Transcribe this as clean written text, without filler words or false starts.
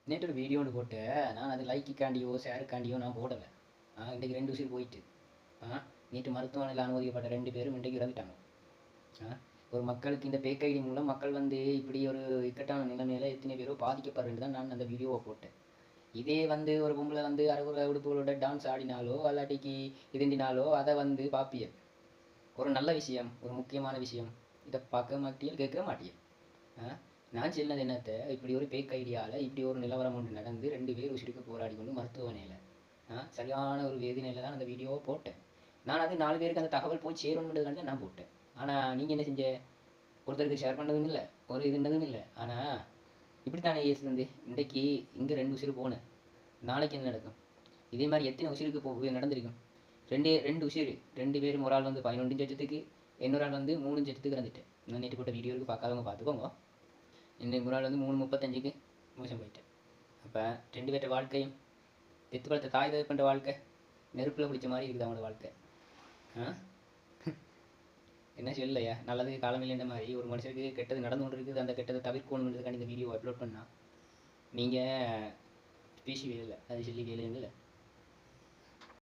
நேற்று ஒரு வீடியோ ஒன்று போட்டேன். நான் அது லைக்குக்காண்டியோ ஷேருக்காண்டியோ நான் போடலை. இன்றைக்கு 2 உயிர் போயிட்டு. நேற்று மருத்துவமனையில் அனுமதிக்கப்பட்ட 2 பேரும் இன்றைக்கு இறந்துட்டாங்க. ஒரு மக்களுக்கு இந்த பேக் ஐடி மூலம் மக்கள் வந்து இப்படி ஒரு இக்கட்டான நிலைமையில எத்தனை பேரோ பாதிக்கப்படுறது தான் நான் அந்த வீடியோவை போட்டேன். இதே வந்து ஒரு பொம்பளை வந்து அரைகுறை உடுப்புகளோட டான்ஸ் ஆடினாலோ அல்லாட்டிக்கு இதுண்டினாலோ அதை வந்து பார்ப்பிய. ஒரு நல்ல விஷயம், ஒரு முக்கியமான விஷயம், இதை பார்க்க மாட்டியல், கேட்க மாட்டியல். நான் சொன்னது என்னத்தை, இப்படி ஒரு பேக் ஐடியாவில் இப்படி ஒரு நிலவரம் ஒன்று நடந்து 2 பேர் உயிருக்கு போராடி கொண்டு மருத்துவமனையில் சரியான ஒரு வேதினையில் தான் அந்த வீடியோவை போட்டேன். நான் அது 4 பேருக்கு அந்த தகவல் போய் சேரணுன்றதுக்காண்டி நான் போட்டேன். ஆனால் நீங்கள் என்ன செஞ்ச, ஒருத்தருக்கு ஷேர் பண்ணதும் இல்லை, ஒரு இதுன்றதும் இல்லை. ஆனால் இப்படித்தானே ஏசுது. இன்றைக்கு இங்கே 2 உயிர் போனேன், நாளைக்கு என்ன நடக்கும்? இதே மாதிரி எத்தனை உயிருக்கு நடந்திருக்கும். 2 உயிர், 2 பேரும், ஒரு ஆள் வந்து 11 லட்சத்துக்கு, இன்னொரு ஆள் வந்து 3 லட்சத்துக்கு இறந்துட்டேன். நான் நேற்று போட்ட வீடியோ இருக்குது, பார்க்காதவங்க பார்த்துக்கோங்க. இன்றைக்கு ஒரு ஆள் வந்து 3:35க்கு மோசம் போயிட்டேன். அப்போ 2 பேர்ட்ட வாழ்க்கையும் பெத்து பழத்த தாய் தகப்பன்ற வாழ்க்கை நெருப்பில் பிடிச்ச மாதிரி இருக்குது அவங்களோட வாழ்க்கை. என்ன சொல்லையா, நல்லது காலமில்லை இந்த மாதிரி ஒரு மனுஷனுக்கு கெட்டது நடந்து கொண்டு இருக்குது. அந்த கெட்டதை தவிர்க்கணுன்றதுக்காண்டி இந்த வீடியோ அப்லோட் பண்ணால் நீங்கள் பேசி வேலை, அது சொல்லி வேலை இல்லை.